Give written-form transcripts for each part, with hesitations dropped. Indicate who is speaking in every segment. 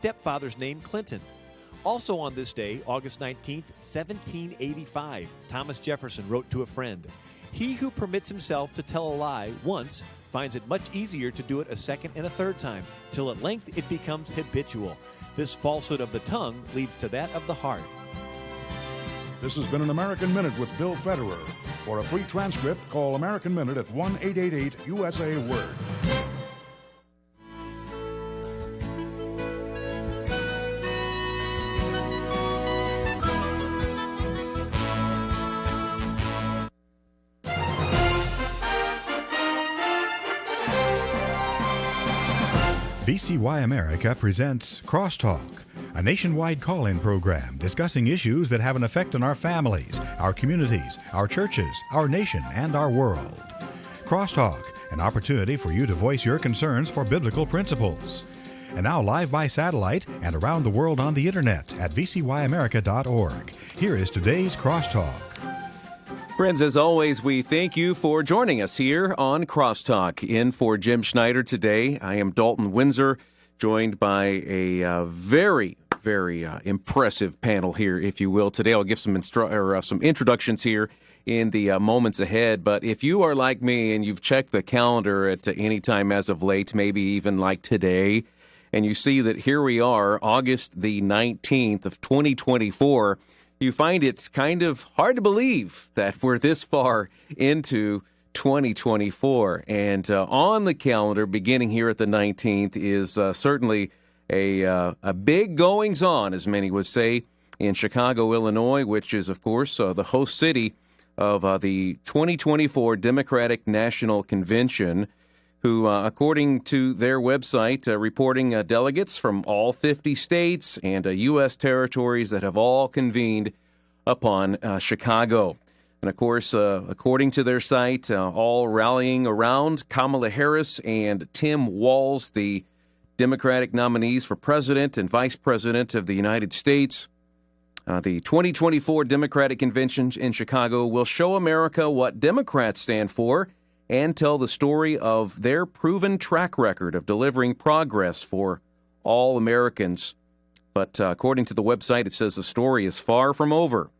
Speaker 1: stepfather's name Clinton. Also on this day, August 19th, 1785, Thomas Jefferson wrote to a friend, "He who permits himself to tell a lie once finds it much easier to do it a second and a third time, till at length it becomes habitual. This falsehood of the tongue leads to that of the heart."
Speaker 2: This has been an American Minute with Bill Federer. For a free transcript, call American Minute at 1-888-USA-WORD.
Speaker 3: VCY America presents Crosstalk, a nationwide call-in program discussing issues that have an effect on our families, our communities, our churches, our nation, and our world. Crosstalk, an opportunity for you to voice your concerns for biblical principles. And now live by satellite and around the world on the internet at vcyamerica.org. Here is today's Crosstalk.
Speaker 4: Friends, as always, we thank you for joining us here on Crosstalk. In for Jim Schneider today, I am Dalton Windsor, joined by a very impressive panel here, if you will. Today I'll give some introductions here in the moments ahead. But if you are like me and you've checked the calendar at any time as of late, maybe even like today, and you see that here we are, August the 19th of 2024, you find it's kind of hard to believe that we're this far into 2024. And on the calendar, beginning here at the 19th, is certainly a big goings-on, as many would say, in Chicago, Illinois, which is, of course, the host city of the 2024 Democratic National Convention, who, according to their website, reporting delegates from all 50 states and U.S. territories that have all convened upon Chicago. And, of course, according to their site, all rallying around Kamala Harris and Tim Walz, the Democratic nominees for President and Vice President of the United States. The 2024 Democratic Convention in Chicago will show America what Democrats stand for and tell the story of their proven track record of delivering progress for all Americans. But according to the website, it says the story is far from over.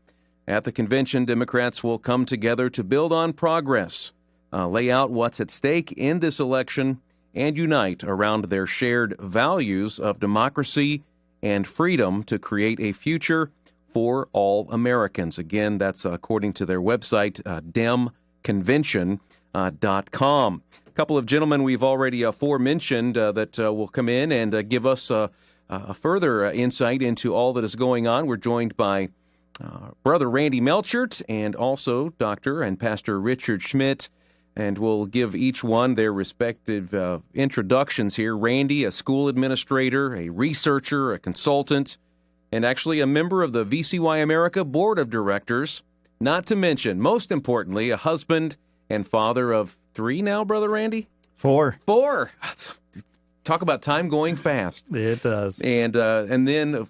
Speaker 4: At the convention, Democrats will come together to build on progress, lay out what's at stake in this election, and unite around their shared values of democracy and freedom to create a future for all Americans. Again, that's according to their website, demconvention.com. A couple of gentlemen we've already aforementioned that will come in and give us a further insight into all that is going on. We're joined by Brother Randy Melchert and also Dr. and Pastor Richard Schmidt, and we'll give each one their respective introductions here. Randy, a school administrator, a researcher, a consultant, and actually a member of the VCY America Board of Directors, not to mention, most importantly, a husband and father of 3 now, Brother Randy?
Speaker 5: 4.
Speaker 4: 4! Talk about time going fast.
Speaker 5: It does.
Speaker 4: And then,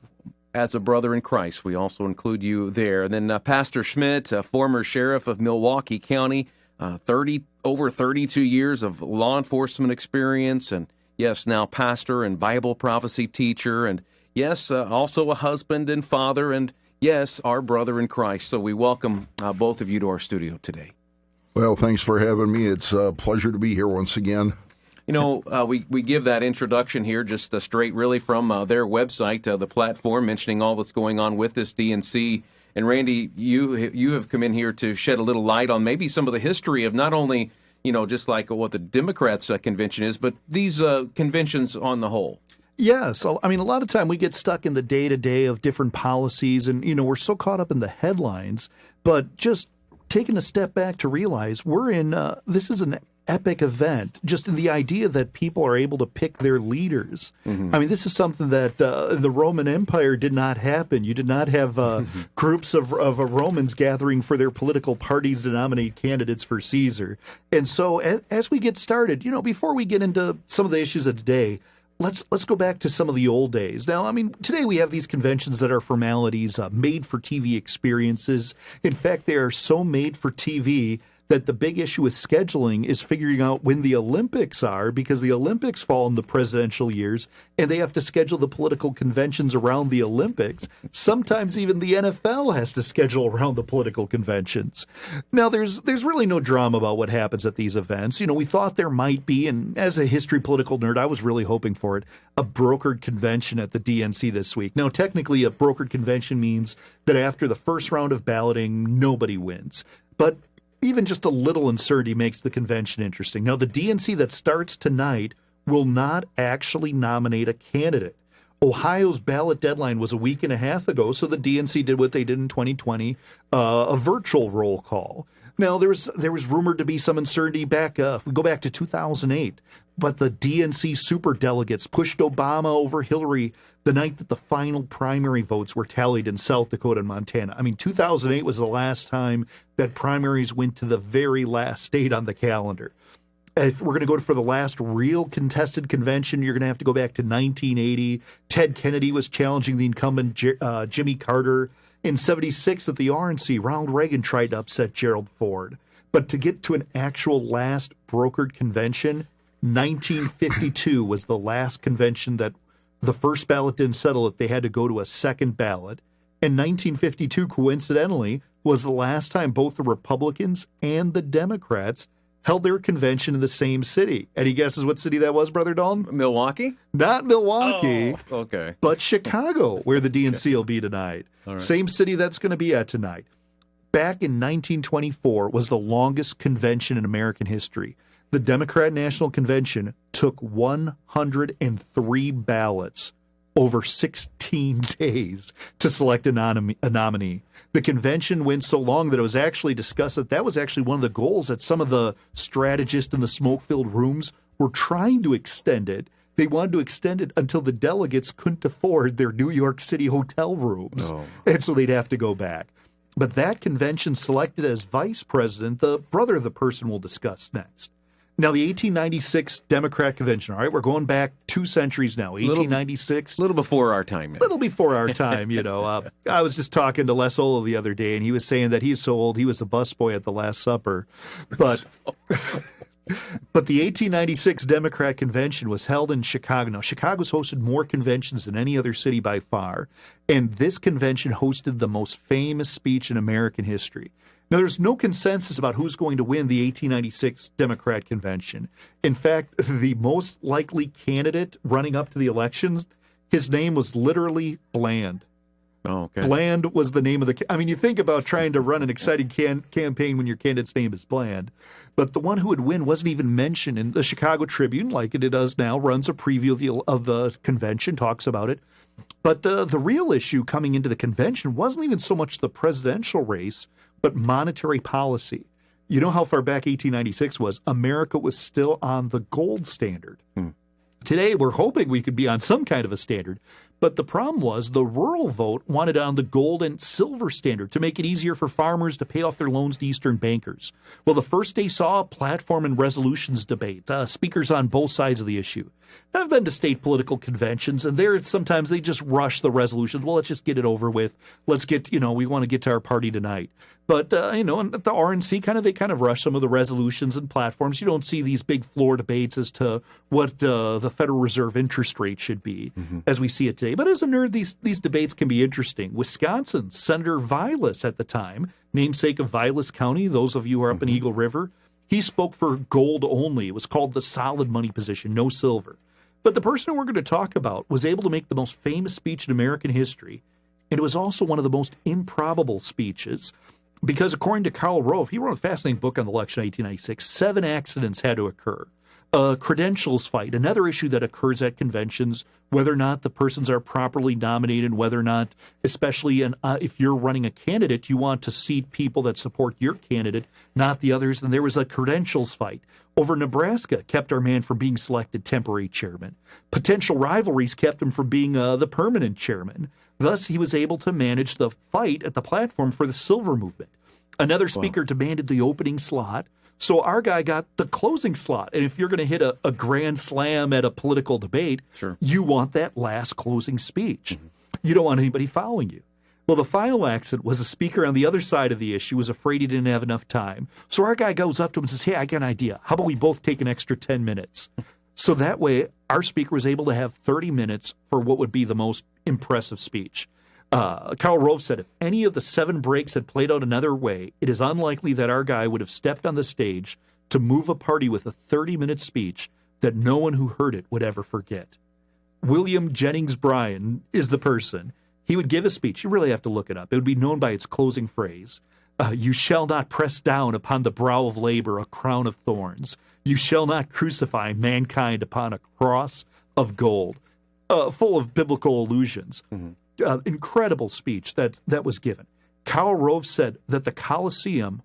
Speaker 4: as a brother in Christ, we also include you there. And then Pastor Schmidt, a former sheriff of Milwaukee County, over 32 years of law enforcement experience, and yes, now pastor and Bible prophecy teacher, and yes, also a husband and father, and yes, our brother in Christ. So we welcome both of you to our studio today.
Speaker 6: Well, thanks for having me. It's a pleasure to be here once again.
Speaker 4: You know, we give that introduction here just straight really from their website, the platform, mentioning all that's going on with this DNC. And Randy, you have come in here to shed a little light on maybe some of the history of not only, just like what the Democrats' convention is, but these conventions on the whole.
Speaker 5: Yeah, so, a lot of time we get stuck in the day-to-day of different policies, and, we're so caught up in the headlines, but just taking a step back to realize this is an epic event, just in the idea that people are able to pick their leaders. Mm-hmm. This is something that the Roman Empire did not happen. You did not have groups of Romans gathering for their political parties to nominate candidates for Caesar. And so as we get started, before we get into some of the issues of today, let's go back to some of the old days. Now, today we have these conventions that are formalities, made for TV experiences. In fact, they are so made for TV that the big issue with scheduling is figuring out when the Olympics are, because the Olympics fall in the presidential years, and they have to schedule the political conventions around the Olympics. Sometimes even the NFL has to schedule around the political conventions. Now, there's really no drama about what happens at these events. You know, we thought there might be, and as a history political nerd, I was really hoping for it, a brokered convention at the DNC this week. Now, technically, a brokered convention means that after the first round of balloting, nobody wins. But even just a little uncertainty makes the convention interesting. Now, the DNC that starts tonight will not actually nominate a candidate. Ohio's ballot deadline was a week and a half ago, so the DNC did what they did in 2020, a virtual roll call. Now, there was rumored to be some uncertainty back, if we go back to 2008, but the DNC superdelegates pushed Obama over Hillary the night that the final primary votes were tallied in South Dakota and Montana. I mean, 2008 was the last time that primaries went to the very last state on the calendar. If we're going to go for the last real contested convention, you're going to have to go back to 1980. Ted Kennedy was challenging the incumbent Jimmy Carter. In 76 at the RNC, Ronald Reagan tried to upset Gerald Ford. But to get to an actual last brokered convention, 1952 was the last convention that the first ballot didn't settle it. They had to go to a second ballot. And 1952, coincidentally, was the last time both the Republicans and the Democrats held their convention in the same city. Any guesses what city that was, Brother Dalton?
Speaker 4: Milwaukee?
Speaker 5: Not Milwaukee.
Speaker 4: Oh, okay.
Speaker 5: But Chicago, where the DNC will be tonight.
Speaker 4: All right.
Speaker 5: Same city that's going to be at tonight. Back in 1924 was the longest convention in American history. The Democrat National Convention took 103 ballots over 16 days to select a nominee. The convention went so long that it was actually discussed that was actually one of the goals, that some of the strategists in the smoke-filled rooms were trying to extend it. They wanted to extend it until the delegates couldn't afford their New York City hotel rooms, and so they'd have to go back. But that convention selected as vice president the brother of the person we'll discuss next. Now, the 1896 Democrat Convention, all right, we're going back 2 centuries now, 1896.
Speaker 4: A little before our time.
Speaker 5: Little before our time, you know. I was just talking to Les Ola the other day, and he was saying that he's so old he was a busboy at the Last Supper. But the 1896 Democrat Convention was held in Chicago. Now, Chicago's hosted more conventions than any other city by far, and this convention hosted the most famous speech in American history. Now, there's no consensus about who's going to win the 1896 Democrat Convention. In fact, the most likely candidate running up to the elections, his name was literally Bland.
Speaker 4: Oh, okay.
Speaker 5: Bland was the name of the... I mean, you think about trying to run an exciting campaign when your candidate's name is Bland. But the one who would win wasn't even mentioned. In the Chicago Tribune, like it does now, runs a preview of the convention, talks about it. But the real issue coming into the convention wasn't even so much the presidential race, but monetary policy. You know how far back 1896 was? America was still on the gold standard. Today, we're hoping we could be on some kind of a standard. But the problem was the rural vote wanted on the gold and silver standard to make it easier for farmers to pay off their loans to Eastern bankers. Well, the first day saw a platform and resolutions debate, speakers on both sides of the issue. I've been to state political conventions, and there sometimes they just rush the resolutions. Well, let's just get it over with. Let's get, we want to get to our party tonight. But, and at the RNC, they kind of rush some of the resolutions and platforms. You don't see these big floor debates as to what the Federal Reserve interest rate should be as we see it today. But as a nerd, these debates can be interesting. Wisconsin, Senator Vilas at the time, namesake of Vilas County, those of you who are up in Eagle River, he spoke for gold only. It was called the solid money position, no silver. But the person we're going to talk about was able to make the most famous speech in American history, and it was also one of the most improbable speeches. Because according to Karl Rove, he wrote a fascinating book on the election of 1896, 7 accidents had to occur. A credentials fight, another issue that occurs at conventions, whether or not the persons are properly nominated, whether or not, especially if you're running a candidate, you want to seat people that support your candidate, not the others. And there was a credentials fight. Over Nebraska kept our man from being selected temporary chairman. Potential rivalries kept him from being the permanent chairman. Thus, he was able to manage the fight at the platform for the silver movement. Another speaker demanded the opening slot, so our guy got the closing slot. And if you're going to hit a grand slam at a political debate, you want that last closing speech. You don't want anybody following you. Well, the final accident was a speaker on the other side of the issue was afraid he didn't have enough time. So our guy goes up to him and says, hey, I got an idea. How about we both take an extra 10 minutes? So that way, our speaker was able to have 30 minutes for what would be the most impressive speech. Karl Rove said, if any of the 7 breaks had played out another way, it is unlikely that our guy would have stepped on the stage to move a party with a 30-minute speech that no one who heard it would ever forget. William Jennings Bryan is the person. He would give a speech. You really have to look it up. It would be known by its closing phrase. You shall not press down upon the brow of labor a crown of thorns. You shall not crucify mankind upon a cross of gold. Full of biblical allusions. Incredible speech that was given. Karl Rove said that the Colosseum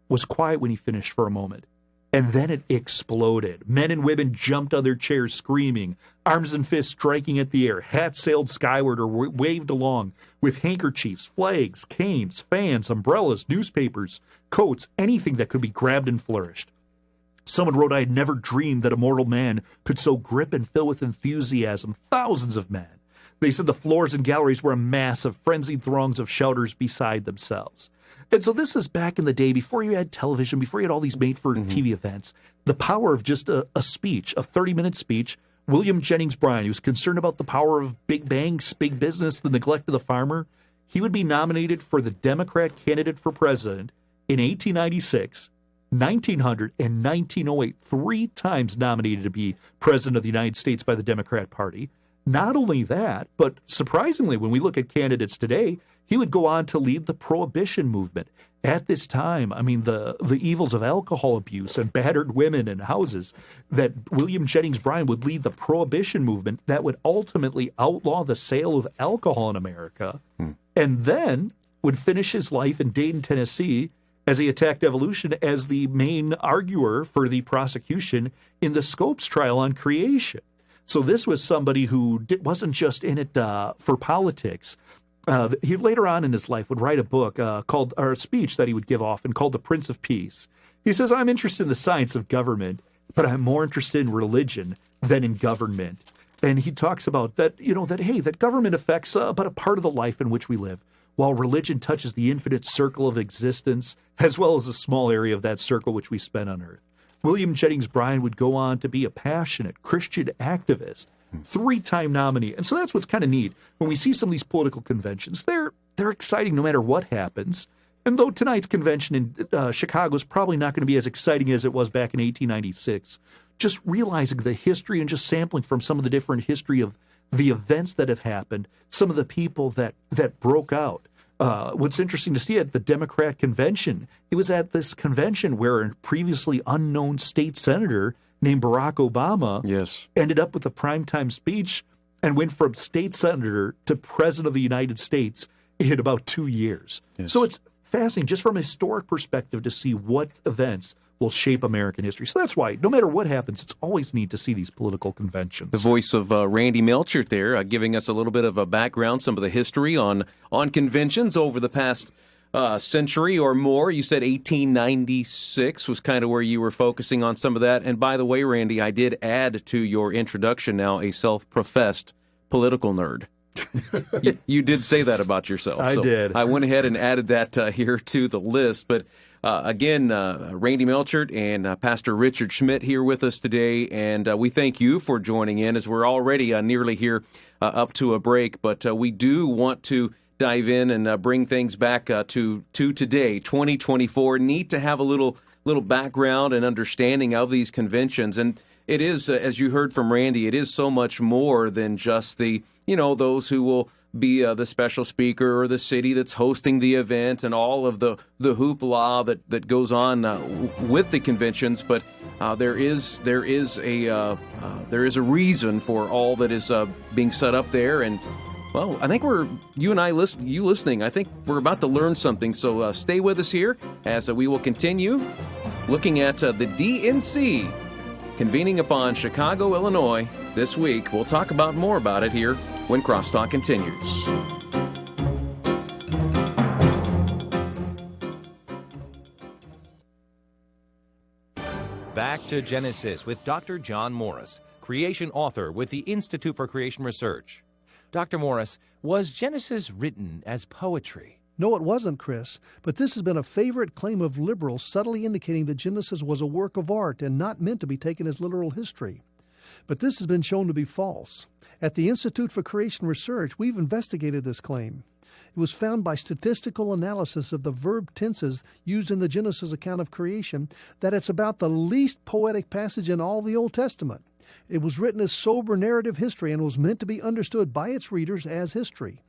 Speaker 5: was quiet when he finished for a moment. And then it exploded. Men and women jumped on their chairs screaming, arms and fists striking at the air, hats sailed skyward or waved along with handkerchiefs, flags, canes, fans, umbrellas, newspapers, coats, anything that could be grabbed and flourished. Someone wrote, I had never dreamed that a mortal man could so grip and fill with enthusiasm thousands of men. They said the floors and galleries were a mass of frenzied throngs of shouters beside themselves. And so this is back in the day, before you had television, before you had all these made-for-TV events, the power of just a speech, a 30-minute speech. William Jennings Bryan, he was concerned about the power of big banks, big business, the neglect of the farmer. He would be nominated for the Democrat candidate for president in 1896, 1900, and 1908, 3 times nominated to be president of the United States by the Democrat Party. Not only that, but surprisingly, when we look at candidates today, he would go on to lead the Prohibition movement. At this time, I mean, the evils of alcohol abuse and battered women in houses, that William Jennings Bryan would lead the Prohibition movement that would ultimately outlaw the sale of alcohol in America, and then would finish his life in Dayton, Tennessee, as he attacked evolution as the main arguer for the prosecution in the Scopes trial on creation. So this was somebody who wasn't just in it for politics. He later on in his life would write a book or a speech that he would give often called The Prince of Peace. He says, I'm interested in the science of government, but I'm more interested in religion than in government. And he talks about that, that government affects but a part of the life in which we live, while religion touches the infinite circle of existence, as well as a small area of that circle which we spend on earth. William Jennings Bryan would go on to be a passionate Christian activist, 3-time nominee. And so that's what's kind of neat. When we see some of these political conventions, they're exciting no matter what happens. And though tonight's convention in Chicago is probably not going to be as exciting as it was back in 1896, just realizing the history and just sampling from some of the different history of the events that have happened, some of the people that broke out. What's interesting to see at the Democrat convention, it was at this convention where a previously unknown state senator named Barack Obama ended up with a primetime speech and went from state senator to president of the United States in about 2 years. Yes. So it's fascinating just from a historic perspective to see what events will shape American history. So that's why, no matter what happens, it's always neat to see these political conventions.
Speaker 4: The voice of Randy Melchert there, giving us a little bit of a background, some of the history on conventions over the past century or more. You said 1896 was kind of where you were focusing on some of that. And by the way, Randy, I did add to your introduction now a self-professed political nerd. you did say that about yourself.
Speaker 5: I did.
Speaker 4: I went ahead and added that here to the list. But again, Randy Melchert and Pastor Richard Schmidt here with us today, and we thank you for joining in as we're already nearly here up to a break. But we do want to dive in and bring things back to today, 2024. Neat to have a little background and understanding of these conventions. And it is, as you heard from Randy, it is so much more than just those who will be the special speaker or the city that's hosting the event and all of the hoopla that goes on with the conventions. But there is a reason for all that is being set up there. And well, I think you listening, I think we're about to learn something. So stay with us here as we will continue looking at the DNC convening upon Chicago, Illinois this week. We'll talk about more about it here when Crosstalk continues.
Speaker 7: Back to Genesis with Dr. John Morris, creation author with the Institute for Creation Research. Dr. Morris, was Genesis written as poetry?
Speaker 8: No, it wasn't, Chris, but this has been a favorite claim of liberals, subtly indicating that Genesis was a work of art and not meant to be taken as literal history. But this has been shown to be false. At the Institute for Creation Research, we've investigated this claim. It was found by statistical analysis of the verb tenses used in the Genesis account of creation that it's about the least poetic passage in all the Old Testament. It was written as sober narrative history and was meant to be understood by its readers as history.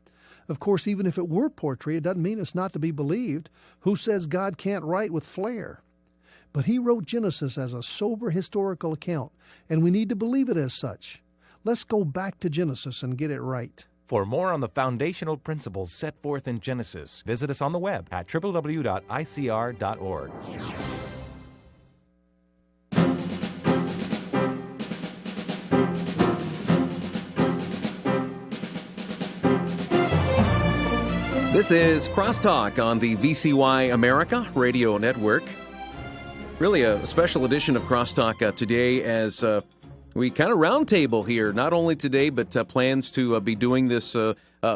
Speaker 8: Of course, even if it were poetry, it doesn't mean it's not to be believed. Who says God can't write with flair? But he wrote Genesis as a sober historical account, and we need to believe it as such. Let's go back to Genesis and get it right.
Speaker 7: For more on the foundational principles set forth in Genesis, visit us on the web at www.icr.org.
Speaker 4: This is Crosstalk on the VCY America radio network. Really a special edition of Crosstalk today as we kind of roundtable here, not only today, but plans to be doing this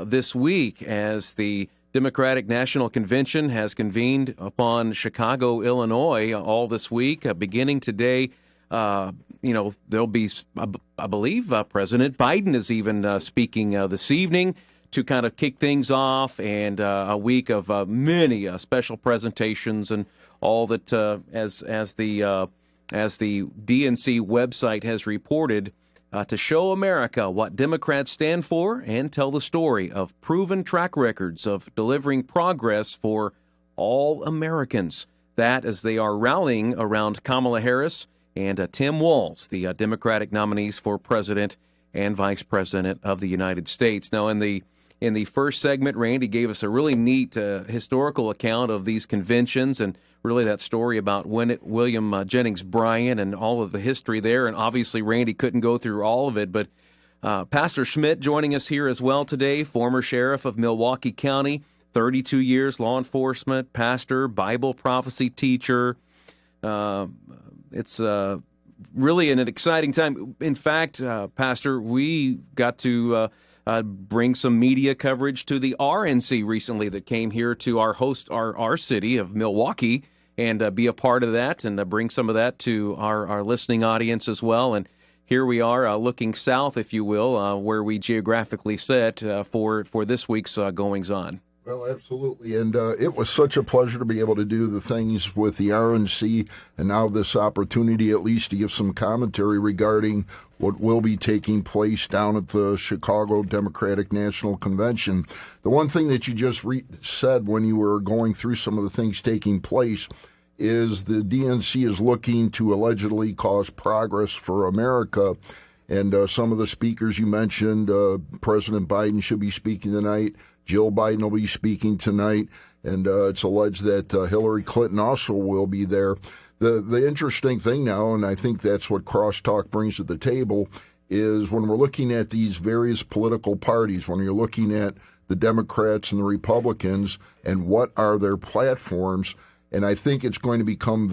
Speaker 4: this week as the Democratic National Convention has convened upon Chicago, Illinois, all this week. Beginning today, there'll be, I believe, President Biden is even speaking this evening to kind of kick things off, and a week of many special presentations and all that, as the DNC website has reported, to show America what Democrats stand for and tell the story of proven track records of delivering progress for all Americans. That as they are rallying around Kamala Harris and Tim Walz, the Democratic nominees for president and vice president of the United States. Now, in the first segment, Randy gave us a really neat historical account of these conventions and really that story about William Jennings Bryan and all of the history there. And obviously, Randy couldn't go through all of it, but Pastor Schmidt joining us here as well today, former sheriff of Milwaukee County, 32 years law enforcement, pastor, Bible prophecy teacher. It's really an exciting time. In fact, Pastor, we got to bring some media coverage to the RNC recently that came here to our city of Milwaukee and be a part of that and bring some of that to our listening audience as well. And here we are looking south, if you will, where we geographically sit for this week's goings-on.
Speaker 6: Well, absolutely. And it was such a pleasure to be able to do the things with the RNC and now this opportunity at least to give some commentary regarding what will be taking place down at the Chicago Democratic National Convention. The one thing that you just said when you were going through some of the things taking place is the DNC is looking to allegedly cause progress for America. And some of the speakers you mentioned, President Biden should be speaking tonight. Jill Biden will be speaking tonight, and it's alleged that Hillary Clinton also will be there. The interesting thing now, and I think that's what Crosstalk brings to the table, is when we're looking at these various political parties, when you're looking at the Democrats and the Republicans and what are their platforms, and I think it's going to become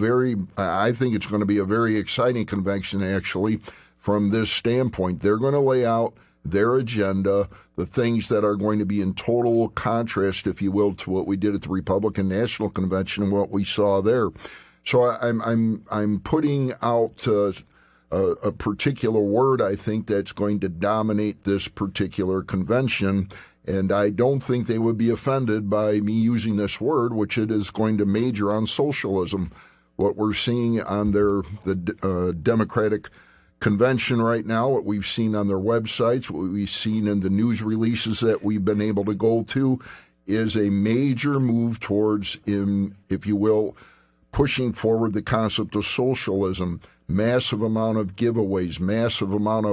Speaker 6: I think it's going to be a very exciting convention, actually, from this standpoint. They're going to lay out their agenda, the things that are going to be in total contrast, if you will, to what we did at the Republican National Convention and what we saw there. So I'm putting out a particular word, I think, that's going to dominate this particular convention, and I don't think they would be offended by me using this word, which it is going to major on socialism. What we're seeing on the Democratic Convention right now, what we've seen on their websites, what we've seen in the news releases that we've been able to go to, is a major move towards, if you will, pushing forward the concept of socialism. Massive amount of giveaways, massive amount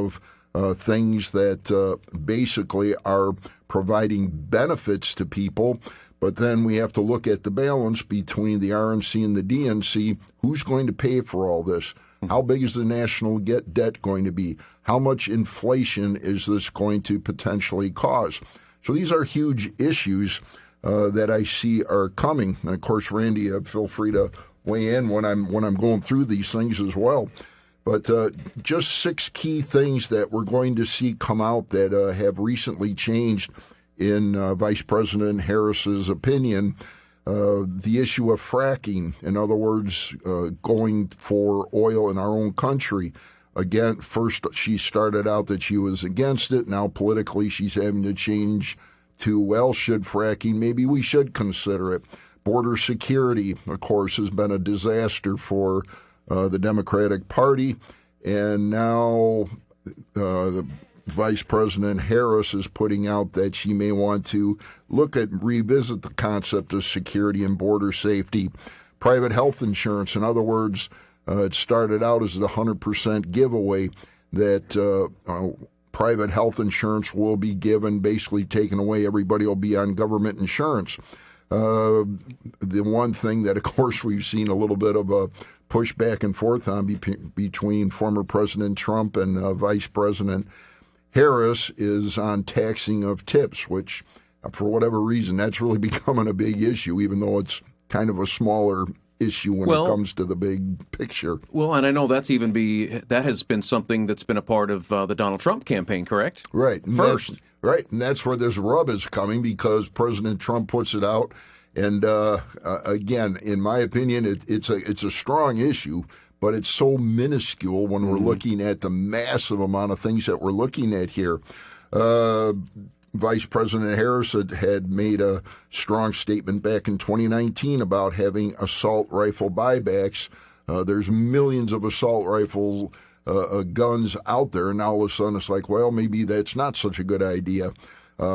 Speaker 6: of things that basically are providing benefits to people. But then we have to look at the balance between the RNC and the DNC. Who's going to pay for all this? How big is the national debt going to be? How much inflation is this going to potentially cause? So these are huge issues that I see are coming. And of course, Randy, feel free to weigh in when I'm going through these things as well. But just 6 key things that we're going to see come out that have recently changed in Vice President Harris's opinion. The issue of fracking, in other words, going for oil in our own country. Again, first she started out that she was against it. Now politically she's having to change to, well, should fracking, maybe we should consider it. Border security, of course, has been a disaster for the Democratic Party. And now the Vice President Harris is putting out that she may want to revisit the concept of security and border safety. Private health insurance, in other words, it started out as a 100% giveaway that private health insurance will be given, basically taken away. Everybody will be on government insurance. The one thing that, of course, we've seen a little bit of a push back and forth on between former President Trump and Vice President Harris is on taxing of tips, which, for whatever reason, that's really becoming a big issue, even though it's kind of a smaller issue when it comes to the big picture.
Speaker 4: Well, and I know that has been something that's been a part of the Donald Trump campaign, correct?
Speaker 6: Right.
Speaker 4: First.
Speaker 6: And that's where this rub is coming, because President Trump puts it out. And again, in my opinion, it's a strong issue, but it's so minuscule when we're looking at the massive amount of things that we're looking at here. Vice President Harris had made a strong statement back in 2019 about having assault rifle buybacks. There's millions of assault rifle guns out there, and now all of a sudden it's like, well, maybe that's not such a good idea.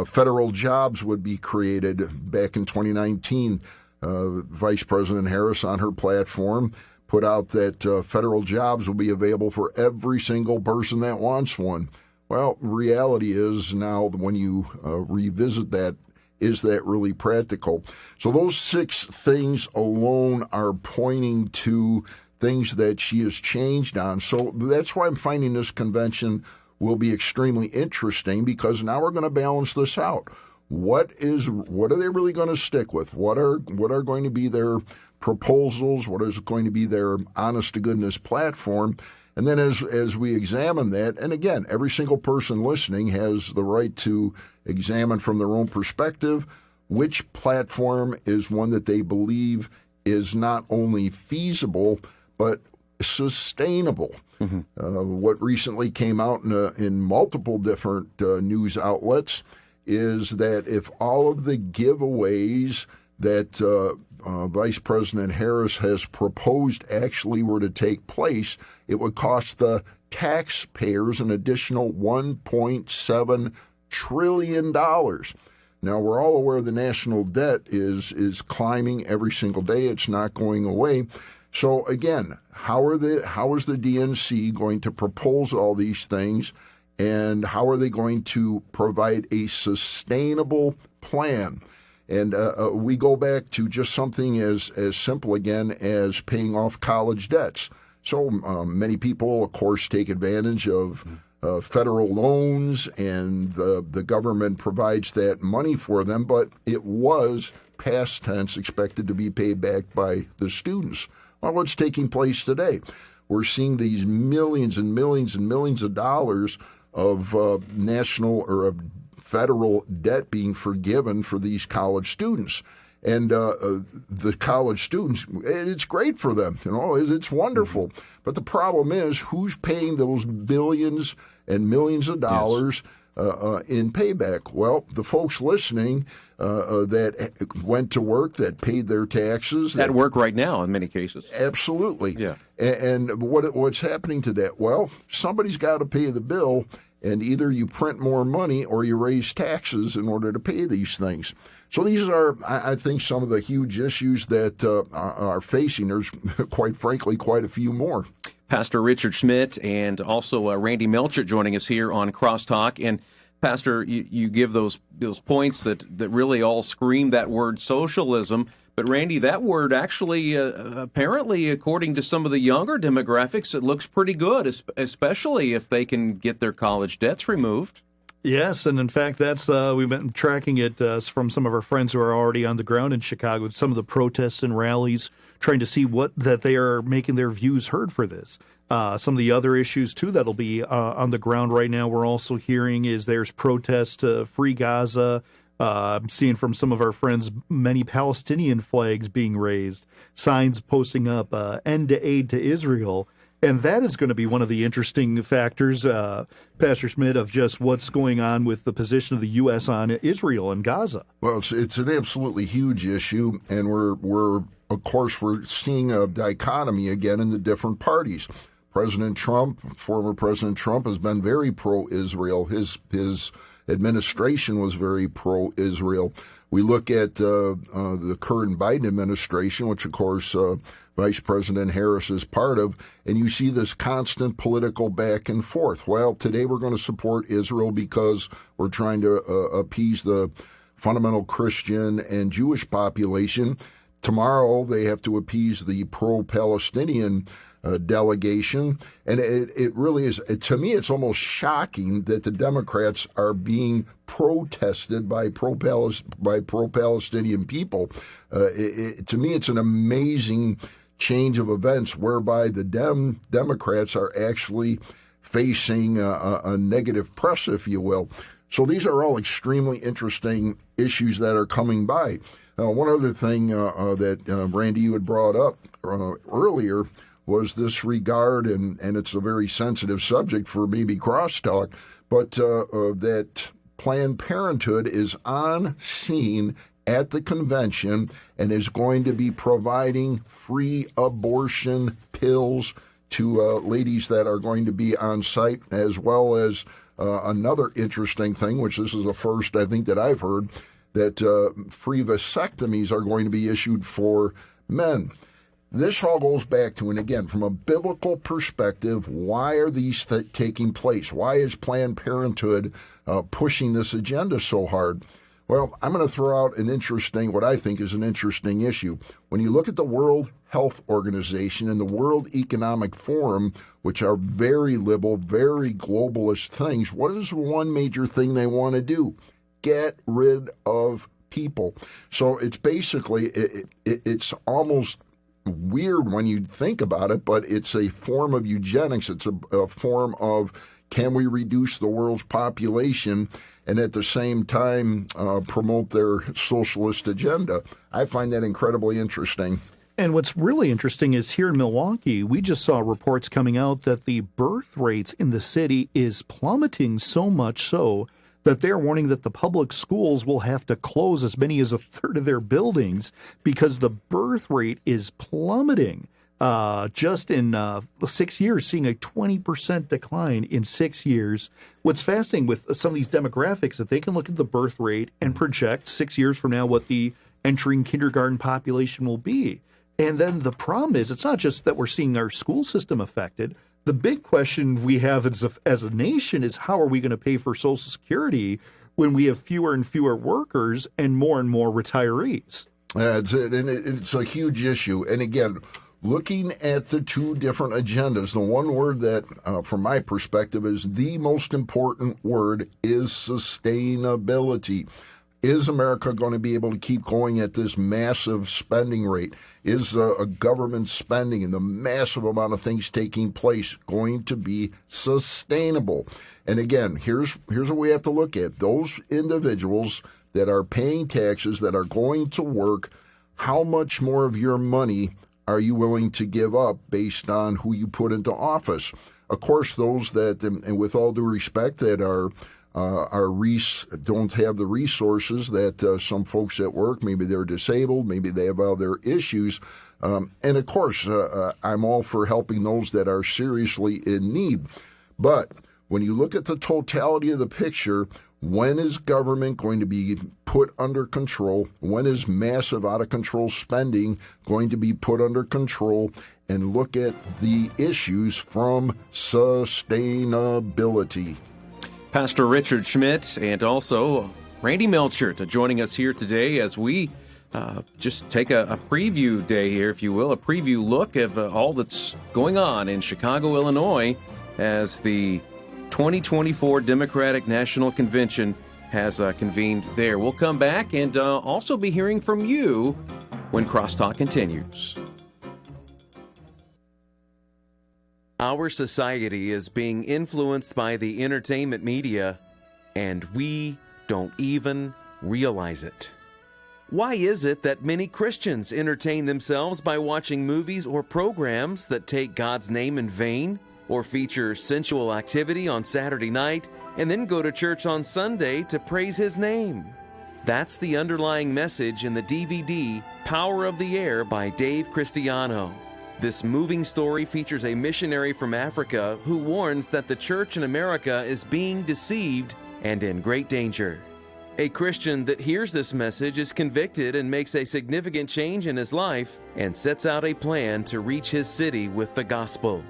Speaker 6: Federal jobs would be created back in 2019. Vice President Harris on her platform put out that federal jobs will be available for every single person that wants one. Well, reality is now when you revisit that, is that really practical? So those 6 things alone are pointing to things that she has changed on. So that's why I'm finding this convention will be extremely interesting, because now we're going to balance this out. What are they really going to stick with? What are going to be their proposals? What is going to be their honest-to-goodness platform? And then as we examine that, and again, every single person listening has the right to examine from their own perspective which platform is one that they believe is not only feasible, but sustainable. What recently came out in multiple different news outlets is that if all of the giveaways that Vice President Harris has proposed actually were to take place, it would cost the taxpayers an additional $1.7 trillion. Now, we're all aware the national debt is climbing every single day. It's not going away. So, again, how is the DNC going to propose all these things, and how are they going to provide a sustainable plan? And we go back to just something as simple, again, as paying off college debts. So many people, of course, take advantage of federal loans, and the government provides that money for them, but it was, past tense, expected to be paid back by the students. Well, what's taking place today? We're seeing these millions and millions and millions of dollars of national or of federal debt being forgiven for these college students. And the college students, it's great for them. It's wonderful. But the problem is, who's paying those billions and millions of dollars in payback? Well, the folks listening that went to work, that paid their taxes.
Speaker 4: At work right now in many cases.
Speaker 6: Absolutely.
Speaker 4: Yeah.
Speaker 6: And what's happening to that? Well, somebody's got to pay the bill, and either you print more money or you raise taxes in order to pay these things. So these are, I think, some of the huge issues that are facing. There's, quite frankly, quite a few more.
Speaker 4: Pastor Richard Schmidt and also Randy Melcher joining us here on Crosstalk. And Pastor, you give those points that really all scream that word socialism. But Randy, that word actually, apparently, according to some of the younger demographics, it looks pretty good, especially if they can get their college debts removed.
Speaker 5: Yes, and in fact, that's we've been tracking it from some of our friends who are already on the ground in Chicago, some of the protests and rallies, trying to see that they are making their views heard for this. Some of the other issues, too, that'll be on the ground right now we're also hearing is there's protest to free Gaza. I'm seeing from some of our friends many Palestinian flags being raised, signs posting up, end to aid to Israel. And that is going to be one of the interesting factors, Pastor Schmidt, of just what's going on with the position of the U.S. on Israel and Gaza.
Speaker 6: Well, it's an absolutely huge issue, and we're seeing a dichotomy again in the different parties. President Trump, former President Trump, has been very pro-Israel. His administration was very pro-Israel. We look at the current Biden administration, which, of course, Vice President Harris is part of, and you see this constant political back and forth. Well, today we're going to support Israel because we're trying to appease the fundamental Christian and Jewish population. Tomorrow they have to appease the pro-Palestinian delegation. And it really is, to me, it's almost shocking that the Democrats are being protested by pro-Palestinian people. To me, it's an amazing change of events whereby the Democrats are actually facing a negative press, if you will. So these are all extremely interesting issues that are coming by. One other thing that, Randy, you had brought up earlier was this regard, and it's a very sensitive subject for maybe crosstalk, but that Planned Parenthood is on scene at the convention and is going to be providing free abortion pills to ladies that are going to be on site, as well as another interesting thing, which this is the first I think that I've heard, that free vasectomies are going to be issued for men. This all goes back to, and again, from a biblical perspective, why are these taking place? Why is Planned Parenthood pushing this agenda so hard? Well, I'm going to throw out what I think is an interesting issue. When you look at the World Health Organization and the World Economic Forum, which are very liberal, very globalist things, what is one major thing they want to do? Get rid of people. So it's basically, it's almost weird when you think about it, but it's a form of eugenics. It's a form of, can we reduce the world's population and at the same time promote their socialist agenda? I find that incredibly interesting.
Speaker 5: And what's really interesting is here in Milwaukee, we just saw reports coming out that the birth rates in the city is plummeting so much so that they're warning that the public schools will have to close as many as a third of their buildings because the birth rate is plummeting. Just in 6 years, seeing a 20% decline in 6 years. What's fascinating with some of these demographics that they can look at the birth rate and project 6 years from now what the entering kindergarten population will be. And then the problem is, it's not just that we're seeing our school system affected. The big question we have as a nation is, how are we going to pay for Social Security when we have fewer and fewer workers and more retirees?
Speaker 6: It's a huge issue. And again, looking at the two different agendas, the one word that, from my perspective, is the most important word is sustainability. Is America going to be able to keep going at this massive spending rate? Is a government spending and the massive amount of things taking place going to be sustainable? And again, here's what we have to look at. Those individuals that are paying taxes, that are going to work, how much more of your money are you willing to give up based on who you put into office? Of course, those that, and with all due respect, that don't have the resources that some folks at work, maybe they're disabled, maybe they have other issues. And of course, I'm all for helping those that are seriously in need. But when you look at the totality of the picture, when is government going to be put under control? When is massive out-of-control spending going to be put under control? And look at the issues from sustainability.
Speaker 4: Pastor Richard Schmidt and also Randy Melcher joining us here today as we just take a preview day here, if you will, a preview look of all that's going on in Chicago, Illinois, as the 2024 Democratic National Convention has convened there. We'll come back and also be hearing from you when Crosstalk continues. Our society is being influenced by the entertainment media, and we don't even realize it. Why is it that many Christians entertain themselves by watching movies or programs that take God's name in vain, or feature sensual activity on Saturday night, and then go to church on Sunday to praise His name? That's the underlying message in the DVD Power of the Air by Dave Cristiano. This moving story features a missionary from Africa who warns that the church in America is being deceived and in great danger. A Christian that hears this message is convicted and makes a significant change in his life and sets out a plan to reach his city with the gospel.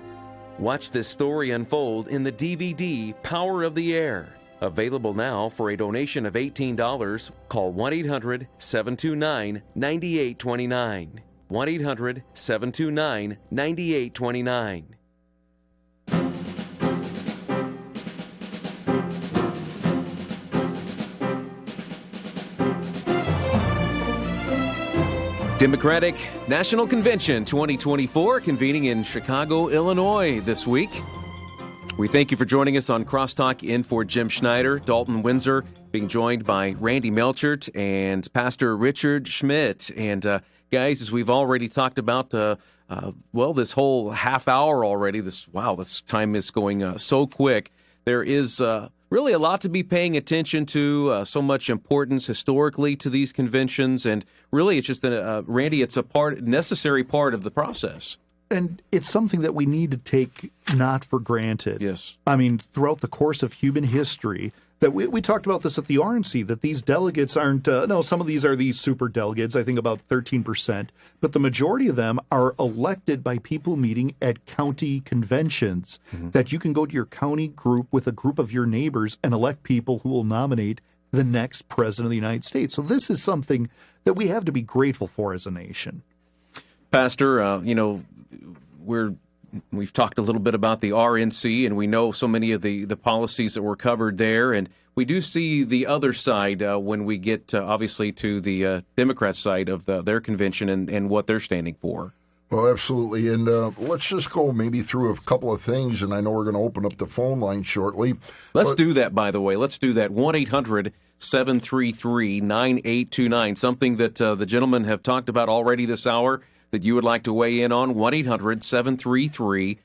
Speaker 4: Watch this story unfold in the DVD Power of the Air. Available now for a donation of $18. Call 1-800-729-9829. 1-800-729-9829. Democratic National Convention 2024 convening in Chicago, Illinois this week. We thank you for joining us on Crosstalk. In for Jim Schneider, Dalton Windsor, being joined by Randy Melchert and Pastor Richard Schmidt. And guys, as we've already talked about, this whole half hour already, this time is going so quick. There is really a lot to be paying attention to, so much importance historically to these conventions, and really it's just, Randy, it's a necessary part of the process.
Speaker 5: And it's something that we need to take not for granted.
Speaker 4: Yes.
Speaker 5: I mean, throughout the course of human history, that we talked about this at the RNC, that these delegates aren't, some of these are these super delegates, I think about 13%, but the majority of them are elected by people meeting at county conventions, that you can go to your county group with a group of your neighbors and elect people who will nominate the next president of the United States. So this is something that we have to be grateful for as a nation.
Speaker 4: Pastor, we've talked a little bit about the RNC, and we know so many of the policies that were covered there, and we do see the other side when we get, obviously, to the Democrat side of their convention and what they're standing for.
Speaker 6: Well, absolutely, and let's just go maybe through a couple of things, and I know we're going to open up the phone line shortly.
Speaker 4: Let's do that, by the way. Let's do that. 1-800-733-9829, something that the gentlemen have talked about already this hour, that you would like to weigh in on. 1-800-733-9829.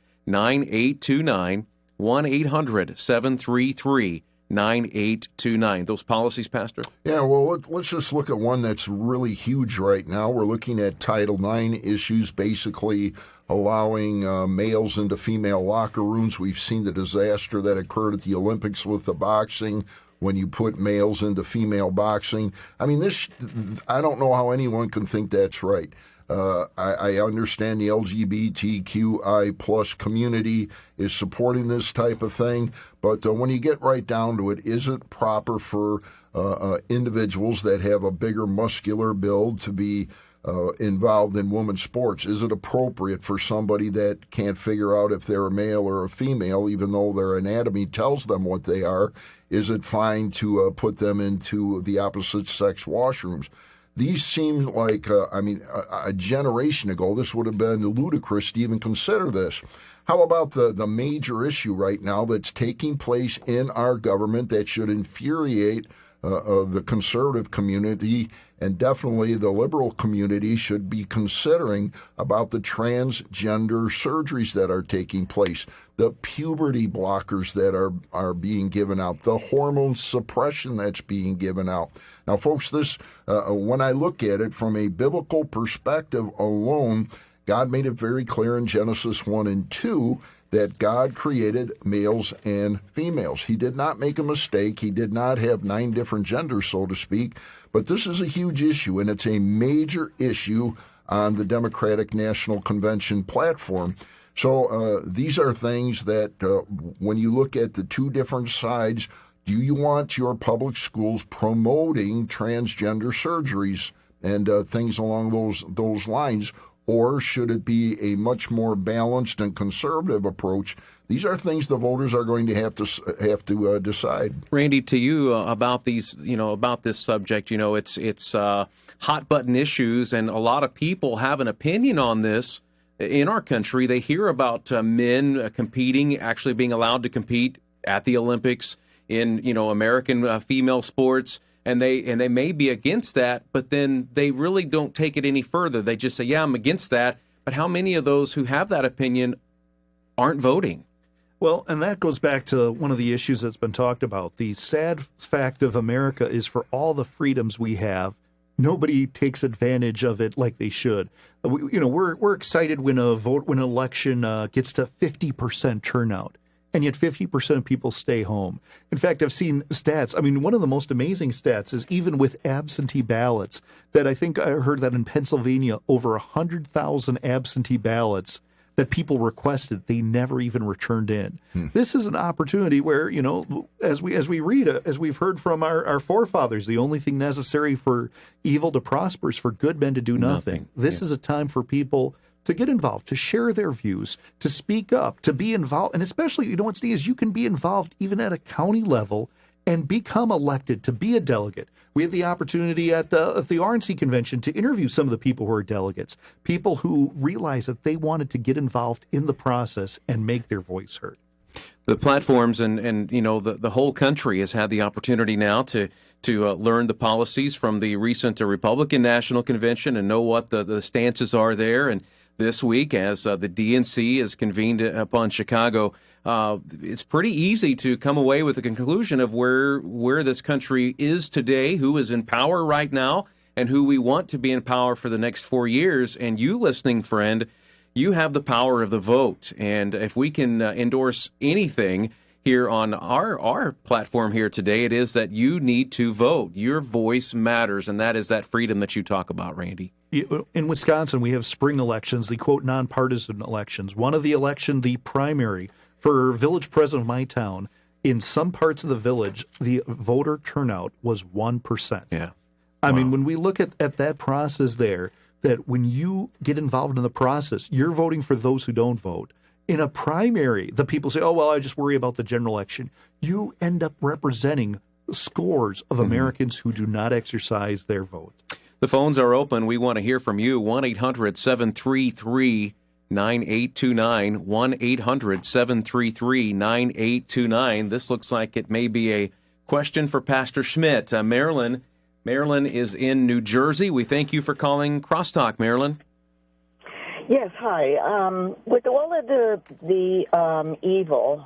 Speaker 4: 1-800-733-9829. Those policies, Pastor?
Speaker 6: Yeah, well, let's just look at one that's really huge right now. We're looking at Title IX issues, basically allowing males into female locker rooms. We've seen the disaster that occurred at the Olympics with the boxing when you put males into female boxing. I mean, I don't know how anyone can think that's right. I understand the LGBTQI plus community is supporting this type of thing, but when you get right down to it, is it proper for individuals that have a bigger muscular build to be involved in women's sports? Is it appropriate for somebody that can't figure out if they're a male or a female, even though their anatomy tells them what they are? Is it fine to put them into the opposite sex washrooms? These seem like, a generation ago, this would have been ludicrous to even consider this. How about the major issue right now that's taking place in our government that should infuriate the conservative community, and definitely the liberal community should be considering about the transgender surgeries that are taking place, the puberty blockers that are being given out, the hormone suppression that's being given out. Now, folks, this when I look at it from a biblical perspective alone, God made it very clear in Genesis 1 and 2 that God created males and females. He did not make a mistake. He did not have 9 different genders, so to speak. But this is a huge issue, and it's a major issue on the Democratic National Convention platform. So these are things that when you look at the two different sides, do you want your public schools promoting transgender surgeries and things along those lines, or should it be a much more balanced and conservative approach? These are things the voters are going to have to decide.
Speaker 4: Randy, to you about these, about this subject, it's hot button issues, and a lot of people have an opinion on this in our country, they hear about men competing, actually being allowed to compete at the Olympics in, American female sports, and they may be against that, but then they really don't take it any further. They just say, yeah, I'm against that. But how many of those who have that opinion aren't voting?
Speaker 5: Well, and that goes back to one of the issues that's been talked about. The sad fact of America is for all the freedoms we have, nobody takes advantage of it like they should. We're excited when an election gets to 50% turnout, and yet 50% of people stay home. In fact, I've seen stats. I mean, one of the most amazing stats is even with absentee ballots, that I think I heard that in Pennsylvania, over 100,000 absentee ballots that people requested, they never even returned in. This is an opportunity where, as we've heard from our forefathers, the only thing necessary for evil to prosper is for good men to do nothing. This is a time for people to get involved, to share their views, to speak up, to be involved. And especially, what's neat is you can be involved even at a county level and become elected to be a delegate. We had the opportunity at the RNC convention to interview some of the people who are delegates, people who realized that they wanted to get involved in the process and make their voice heard.
Speaker 4: The platforms and the whole country has had the opportunity now to learn the policies from the recent Republican National Convention and know what the stances are there. And this week, as the DNC is convened upon Chicago, it's pretty easy to come away with a conclusion of where this country is today, who is in power right now, and who we want to be in power for the next 4 years. And you, listening friend, you have the power of the vote. And if we can endorse anything here on our platform here today, it is that you need to vote. Your voice matters, and that is that freedom that you talk about, Randy.
Speaker 5: In Wisconsin, we have spring elections, the quote nonpartisan elections. One of the election, the primary for village president of my town, in some parts of the village, the voter turnout was 1%.
Speaker 4: Yeah.
Speaker 5: I mean, when we look at that process there, that when you get involved in the process, you're voting for those who don't vote. In a primary, the people say, oh, well, I just worry about the general election. You end up representing scores of Americans who do not exercise their vote.
Speaker 4: The phones are open. We want to hear from you. 1-800-733-9829. 1-800-733-9829. This looks like it may be a question for Pastor Schmidt. Marilyn is in New Jersey. We thank you for calling Crosstalk, Marilyn.
Speaker 9: Yes, hi. With all of the evil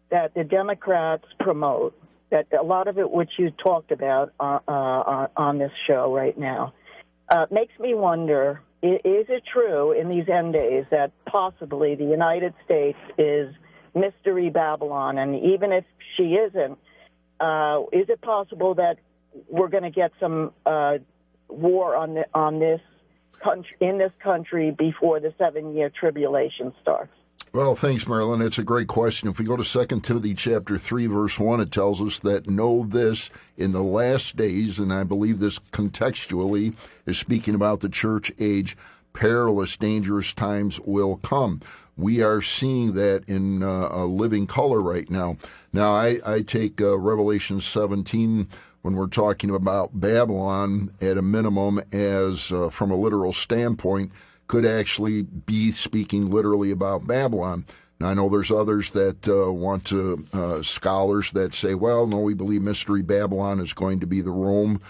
Speaker 9: that the Democrats promote, that a lot of it which you talked about on this show right now, makes me wonder, is it true in these end days that possibly the United States is Mystery Babylon? And even if she isn't, is it possible that we're going to get some war on this country, in this country before the 7-year tribulation starts?
Speaker 6: Well, thanks, Marilyn. It's a great question. If we go to 2 Timothy chapter 3, verse 1, it tells us that know this in the last days, and I believe this contextually is speaking about the church age, perilous, dangerous times will come. We are seeing that in a living color right now. Now, I take Revelation 17 when we're talking about Babylon at a minimum as, from a literal standpoint, could actually be speaking literally about Babylon. Now, I know there's others that want to, scholars that say, well, no, we believe Mystery Babylon is going to be the Rome,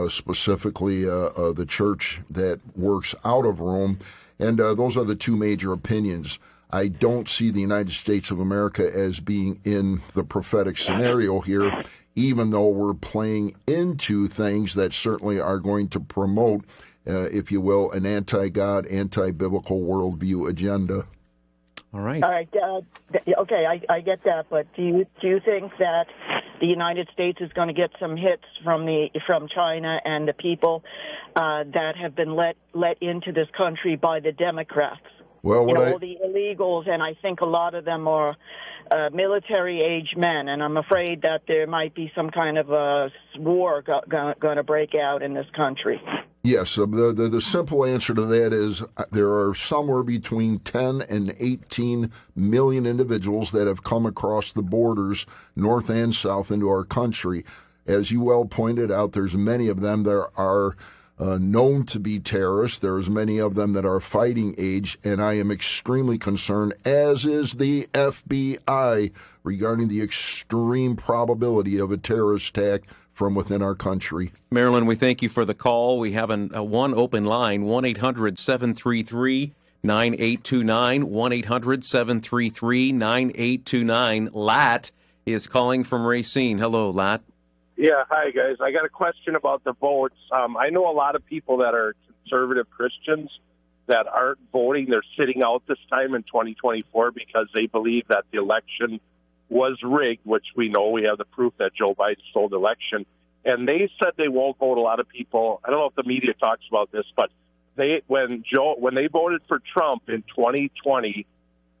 Speaker 6: specifically the church that works out of Rome. And those are the two major opinions. I don't see the United States of America as being in the prophetic scenario here, even though we're playing into things that certainly are going to promote, if you will, an anti-God, anti-biblical worldview agenda.
Speaker 4: All right.
Speaker 9: Okay, I get that, but do you think that the United States is going to get some hits from China and the people that have been let into this country by the Democrats?
Speaker 6: Well,
Speaker 9: all the illegals, and I think a lot of them are military-age men, and I'm afraid that there might be some kind of a war going to break out in this country.
Speaker 6: Yes, the simple answer to that is there are somewhere between 10 and 18 million individuals that have come across the borders, north and south, into our country. As you well pointed out, there's many of them that are known to be terrorists. There's many of them that are fighting age, and I am extremely concerned, as is the FBI, regarding the extreme probability of a terrorist attack from within our country.
Speaker 4: Marilyn, we thank you for the call. We have one open line, 1-800-733-9829, 1-800-733-9829. Lat is calling from Racine. Hello, Lat.
Speaker 10: Yeah, hi, guys. I got a question about the votes. I know a lot of people that are conservative Christians that aren't voting. They're sitting out this time in 2024 because they believe that the election was rigged, which we know. We have the proof that Joe Biden stole the election. And they said they won't vote. A lot of people, I don't know if the media talks about this, but when they voted for Trump in 2020,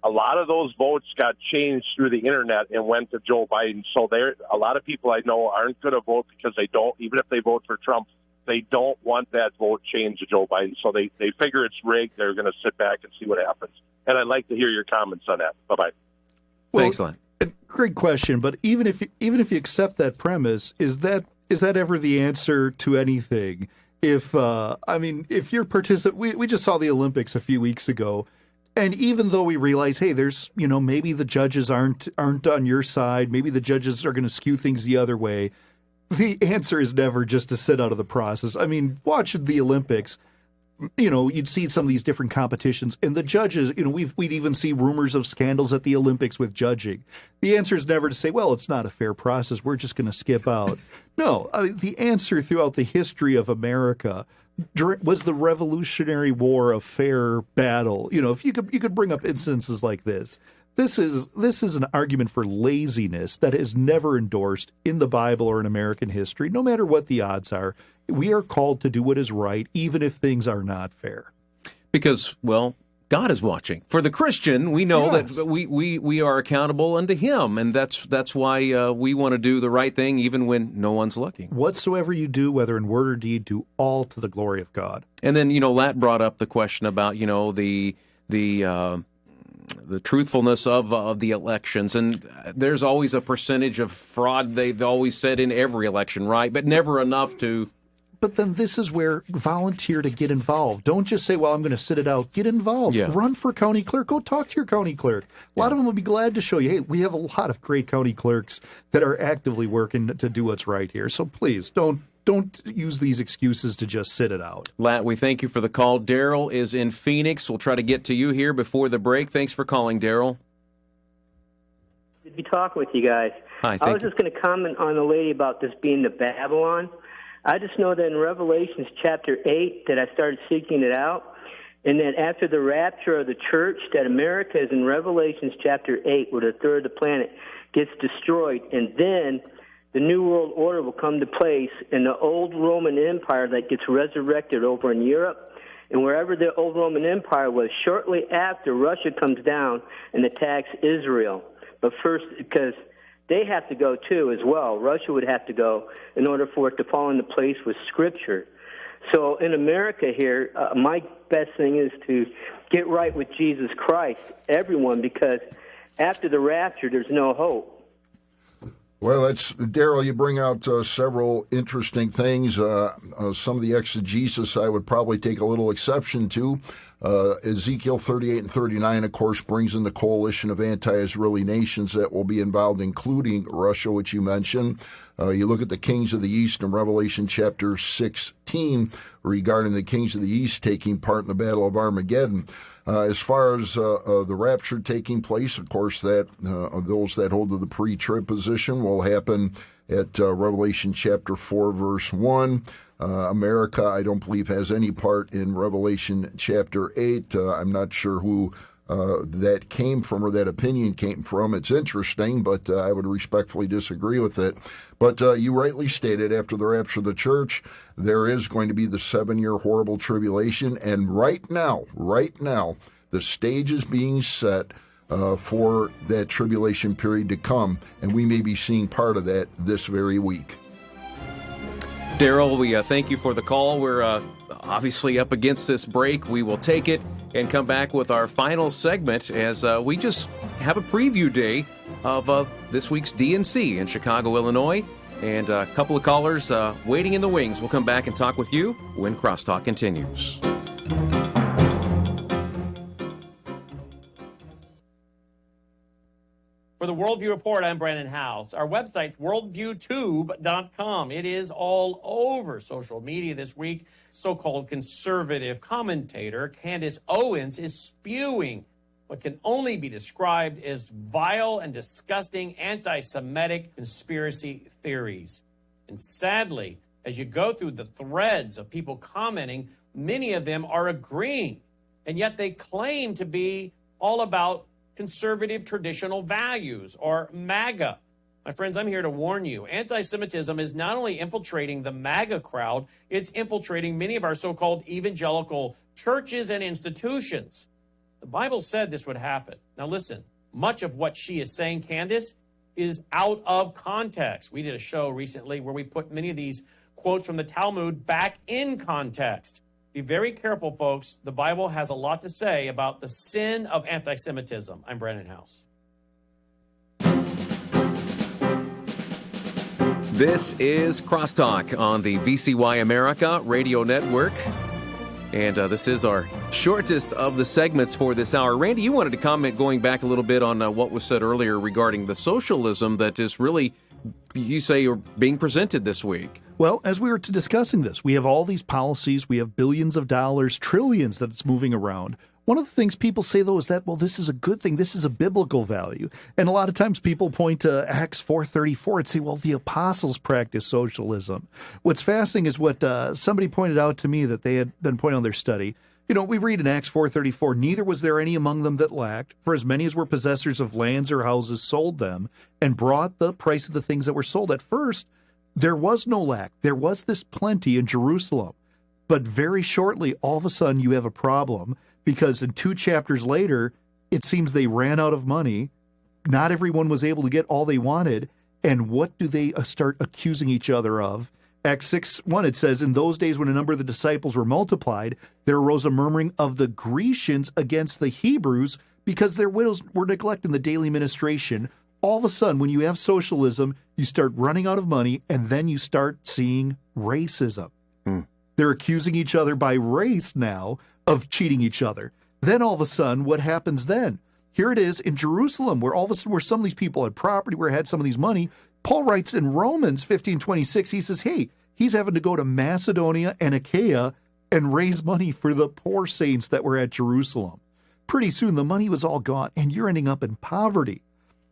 Speaker 10: a lot of those votes got changed through the internet and went to Joe Biden. So a lot of people I know aren't going to vote because they don't, even if they vote for Trump, they don't want that vote changed to Joe Biden. So they figure it's rigged. They're going to sit back and see what happens. And I'd like to hear your comments on that. Bye-bye.
Speaker 5: Well,
Speaker 4: thanks, Len.
Speaker 5: Great question. But even if you accept that premise, is that ever the answer to anything? If you're we just saw the Olympics a few weeks ago, and even though we realize, hey, there's maybe the judges aren't on your side, maybe the judges are going to skew things the other way. The answer is never just to sit out of the process. I mean, watching the Olympics, you'd see some of these different competitions, and the judges, we'd even see rumors of scandals at the Olympics with judging. The answer is never to say, well, it's not a fair process, we're just going to skip out. No, the answer throughout the history of America was the Revolutionary War a fair battle. If you could bring up instances like this. This is an argument for laziness that is never endorsed in the Bible or in American history, no matter what the odds are. We are called to do what is right, even if things are not fair.
Speaker 4: Because, well, God is watching. For the Christian, we know that we are accountable unto Him, and that's why we want to do the right thing even when no one's looking.
Speaker 5: Whatsoever you do, whether in word or deed, do all to the glory of God.
Speaker 4: And then, Lat brought up the question about, the truthfulness of the elections, and there's always a percentage of fraud, they've always said, in every election, right? But never enough to...
Speaker 5: But then this is where volunteer to get involved. Don't just say, well, I'm going to sit it out. Get involved.
Speaker 4: Yeah.
Speaker 5: Run for county clerk. Go talk to your county clerk. A lot of them will be glad to show you, hey, we have a lot of great county clerks that are actively working to do what's right here. So please, don't use these excuses to just sit it out.
Speaker 4: Lat, we thank you for the call. Daryl is in Phoenix. We'll try to get to you here before the break. Thanks for calling, Daryl.
Speaker 11: Good to be talking with you guys.
Speaker 4: Hi,
Speaker 11: I was just going to comment on the lady about this being the Babylon. I just know that in Revelations chapter 8 that I started seeking it out, and that after the rapture of the church, that America is in Revelations chapter 8, where the third of the planet gets destroyed, and then the New World Order will come to place, and the old Roman Empire that gets resurrected over in Europe, and wherever the old Roman Empire was, shortly after Russia comes down and attacks Israel. But first, because they have to go too as well. Russia would have to go in order for it to fall into place with Scripture. So in America here, my best thing is to get right with Jesus Christ, everyone, because after the rapture, there's no hope.
Speaker 6: Well, Daryl, you bring out several interesting things. Some of the exegesis I would probably take a little exception to. Ezekiel 38 and 39, of course, brings in the coalition of anti-Israeli nations that will be involved, including Russia, which you mentioned. You look at the kings of the East in Revelation chapter 16 regarding the kings of the East taking part in the Battle of Armageddon. As far as the rapture taking place, of course, that those that hold to the pre-trib position will happen at Revelation chapter 4, verse 1. America, I don't believe, has any part in Revelation chapter 8. I'm not sure who that came from or that opinion came from. It's interesting, but I would respectfully disagree with it. But you rightly stated, after the rapture of the church, there is going to be the 7-year horrible tribulation. And right now, the stage is being set for that tribulation period to come, and we may be seeing part of that this very week.
Speaker 4: Daryl, we thank you for the call. We're obviously up against this break. We will take it and come back with our final segment as we just have a preview day of this week's DNC in Chicago, Illinois. and a couple of callers waiting in the wings. We'll come back and talk with you when Crosstalk continues.
Speaker 12: For the Worldview Report, I'm Brandon House. Our website's worldviewtube.com. It is all over social media this week. So-called conservative commentator Candace Owens is spewing what can only be described as vile and disgusting anti-Semitic conspiracy theories. And sadly, as you go through the threads of people commenting, many of them are agreeing, and yet they claim to be all about conservative traditional values, or MAGA. My friends, I'm here to warn you. Anti-Semitism is not only infiltrating the MAGA crowd, it's infiltrating many of our so-called evangelical churches and institutions. The Bible said this would happen. Now listen, much of what she is saying, Candace, is out of context. We did a show recently where we put many of these quotes from the Talmud back in context. Be very careful, folks. The Bible has a lot to say about the sin of anti-Semitism. I'm Brandon House.
Speaker 4: This is Crosstalk on the VCY America radio network. And this is our shortest of the segments for this hour. Randy, you wanted to comment going back a little bit on what was said earlier regarding the socialism that is really, you say, are being presented this week.
Speaker 5: Well, as we were discussing this, we have all these policies, we have billions of dollars, trillions that it's moving around. One of the things people say, though, is that, well, this is a good thing. This is a biblical value. And a lot of times people point to Acts 4:34 and say, well, the apostles practiced socialism. What's fascinating is what somebody pointed out to me that they had been pointing on their study. You know, we read in Acts 4:34, neither was there any among them that lacked, for as many as were possessors of lands or houses sold them and brought the price of the things that were sold. At first, there was no lack. There was this plenty in Jerusalem. But very shortly, all of a sudden, you have a problem because in 2 chapters later, it seems they ran out of money. Not everyone was able to get all they wanted. And what do they start accusing each other of? Acts 6:1, it says, in those days when a number of the disciples were multiplied, there arose a murmuring of the Grecians against the Hebrews because their widows were neglecting the daily ministration. All of a sudden, when you have socialism, you start running out of money, and then you start seeing racism. They're accusing each other by race now of cheating each other. Then all of a sudden, what happens then? Here it is in Jerusalem, where all of a sudden, where some of these people had property, where had some of these money. Paul writes in Romans 15:26, he says, hey, he's having to go to Macedonia and Achaia and raise money for the poor saints that were at Jerusalem. Pretty soon, the money was all gone, and you're ending up in poverty.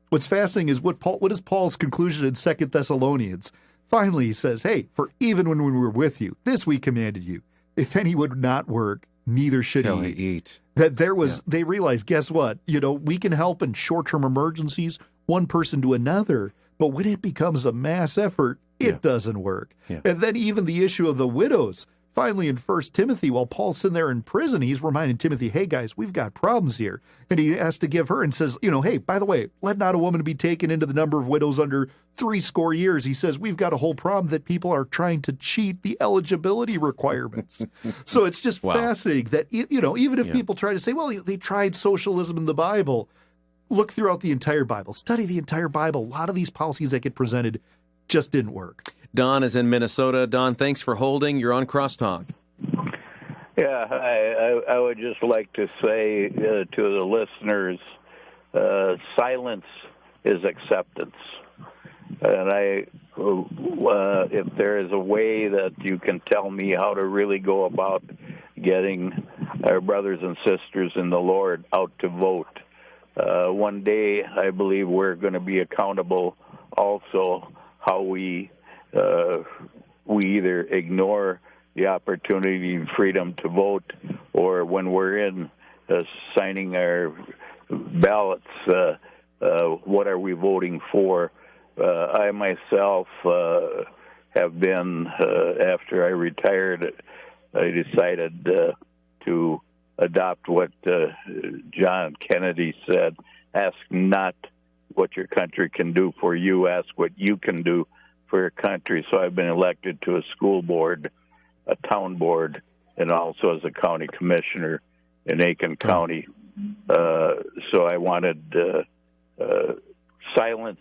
Speaker 5: What's fascinating is what is Paul's conclusion in 2 Thessalonians? Finally, he says, hey, for even when we were with you, this we commanded you, if any would not work, neither should he eat. That there was, they realized, guess what? You know, we can help in short-term emergencies, one person to another, but when it becomes a mass effort, it doesn't work. And then even the issue of the widows. Finally, in 1 Timothy, while Paul's sitting there in prison, he's reminding Timothy, hey, guys, we've got problems here. And he has to give her and says, you know, hey, by the way, let not a woman be taken into the number of widows under 80 years. He says, we've got a whole problem that people are trying to cheat the eligibility requirements. So it's just fascinating that, you know, even if people try to say, well, they tried socialism in the Bible, look throughout the entire Bible, study the entire Bible. A lot of these policies that get presented just didn't work.
Speaker 4: Don is in Minnesota. Don, thanks for holding. You're on Crosstalk.
Speaker 13: Yeah, I would just like to say to the listeners, silence is acceptance. And if there is a way that you can tell me how to really go about getting our brothers and sisters in the Lord out to vote, one day I believe we're going to be accountable also how we either ignore the opportunity and freedom to vote, or when we're in signing our ballots, what are we voting for? I myself have been, after I retired, I decided to adopt what John Kennedy said, ask not what your country can do for you, ask what you can do for your country. So I've been elected to a school board, a town board, and also as a county commissioner in Aiken County. So I wanted silence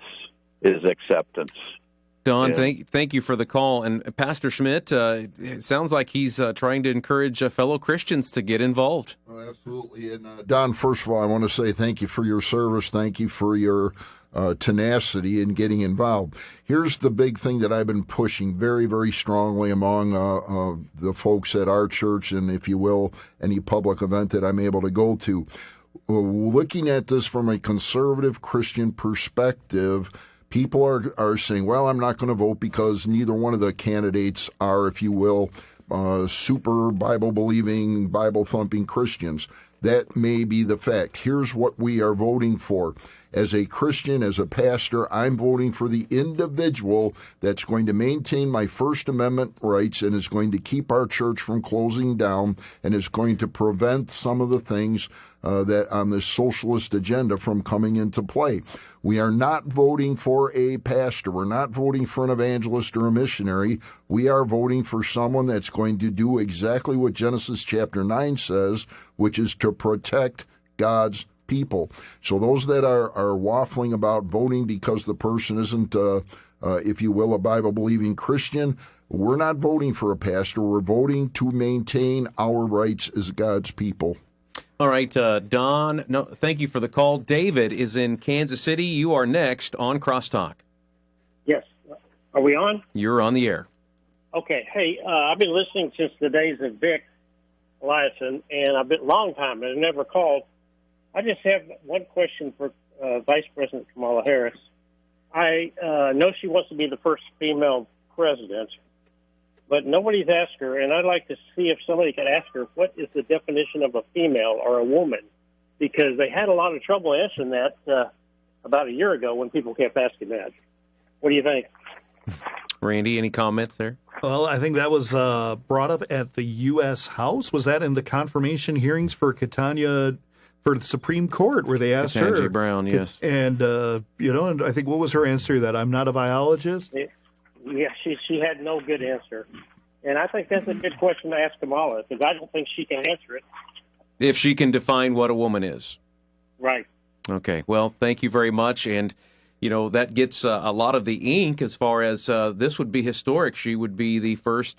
Speaker 13: is acceptance.
Speaker 4: Don,
Speaker 14: Yeah.
Speaker 4: thank you for the call. And Pastor Schmidt, it sounds like he's trying to encourage fellow Christians to get involved.
Speaker 6: Oh, absolutely. And Don, first of all, I want to say thank you for your service. Thank you for your tenacity in getting involved. Here's the big thing that I've been pushing very, very strongly among the folks at our church and, if you will, any public event that I'm able to go to. Looking at this from a conservative Christian perspective, people are saying, well, I'm not going to vote because neither one of the candidates are, if you will, super Bible-believing, Bible-thumping Christians. That may be the fact. Here's what we are voting for. As a Christian, as a pastor, I'm voting for the individual that's going to maintain my First Amendment rights and is going to keep our church from closing down and is going to prevent some of the things that on this socialist agenda from coming into play. We are not voting for a pastor. We're not voting for an evangelist or a missionary. We are voting for someone that's going to do exactly what Genesis chapter 9 says, which is to protect God's people. So those that are waffling about voting because the person isn't, if you will, a Bible-believing Christian, we're not voting for a pastor. We're voting to maintain our rights as God's people.
Speaker 4: All right, Don, no, thank you for the call. David is in Kansas City. You are next on Crosstalk.
Speaker 15: Yes. Are we on?
Speaker 4: You're on the air.
Speaker 15: Okay. Hey, I've been listening since the days of Vic Eliason, and I've been a long time, and I've never called. I just have one question for Vice President Kamala Harris. I know she wants to be the first female president, but nobody's asked her, and I'd like to see if somebody could ask her, what is the definition of a female or a woman? Because they had a lot of trouble answering that about a year ago when people kept asking that. What do you think?
Speaker 4: Randy, any comments there?
Speaker 5: Well, I think that was brought up at the U.S. House. Was that in the confirmation hearings for Catania, for the Supreme Court, where they asked
Speaker 4: Ketanji
Speaker 5: her?
Speaker 4: Brown, yes.
Speaker 5: And, and I think, what was her answer? That I'm not a biologist?
Speaker 15: Yeah, she had no good answer. And I think that's a good question to ask Kamala, because I don't think she can answer it.
Speaker 4: If she can define what a woman is.
Speaker 15: Right.
Speaker 4: Okay, well, thank you very much. And, that gets a lot of the ink as far as this would be historic. She would be the first,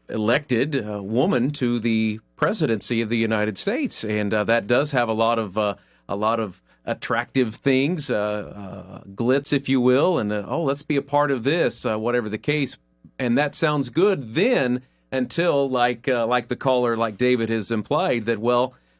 Speaker 4: elected woman to the presidency of the United States. And that does have a lot of attractive things, glitz, if you will, and let's be a part of this, whatever the case. And that sounds good then until, like the caller, like David has implied, that,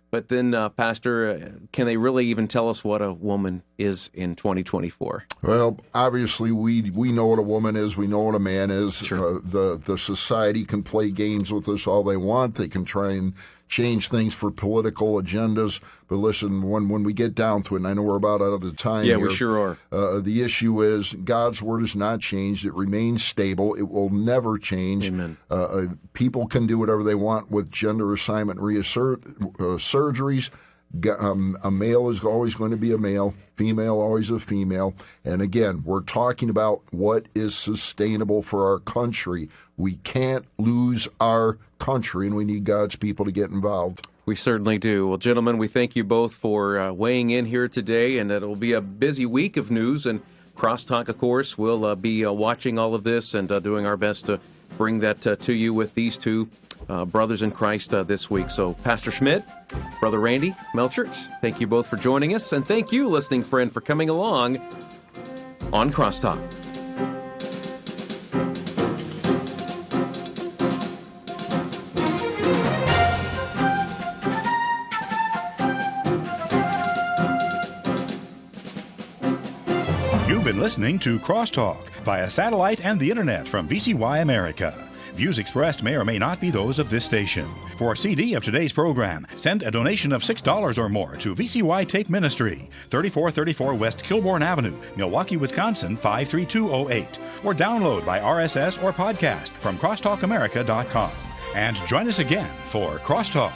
Speaker 4: but then, Pastor, can they really even tell us what a woman is in 2024?
Speaker 6: Well, obviously, we know what a woman is. We know what a man is.
Speaker 4: Sure.
Speaker 6: The society can play games with us all they want. They can try and change things for political agendas. But listen, when we get down to it, and I know we're about out of time
Speaker 4: here.
Speaker 6: Yeah,
Speaker 4: we sure are.
Speaker 6: The issue is God's word has not changed. It remains stable. It will never change.
Speaker 4: Amen.
Speaker 6: People can do whatever they want with gender assignment surgeries. A male is always going to be a male, female always a female. And again, we're talking about what is sustainable for our country. We can't lose our country, and we need God's people to get involved.
Speaker 4: We certainly do. Well, gentlemen, we thank you both for weighing in here today, and it'll be a busy week of news. And Crosstalk, of course, will be watching all of this and doing our best to bring that to you with these two brothers in Christ this week. So, Pastor Schmidt, Brother Randy Melchertz, thank you both for joining us, and thank you, listening friend, for coming along on Crosstalk.
Speaker 3: You've been listening to Crosstalk via satellite and the internet from VCY America. Views expressed may or may not be those of this station. For a CD of today's program, send a donation of $6 or more to VCY Tape Ministry, 3434 West Kilbourne Avenue, Milwaukee, Wisconsin, 53208. Or download by RSS or podcast from crosstalkamerica.com. And join us again for Crosstalk.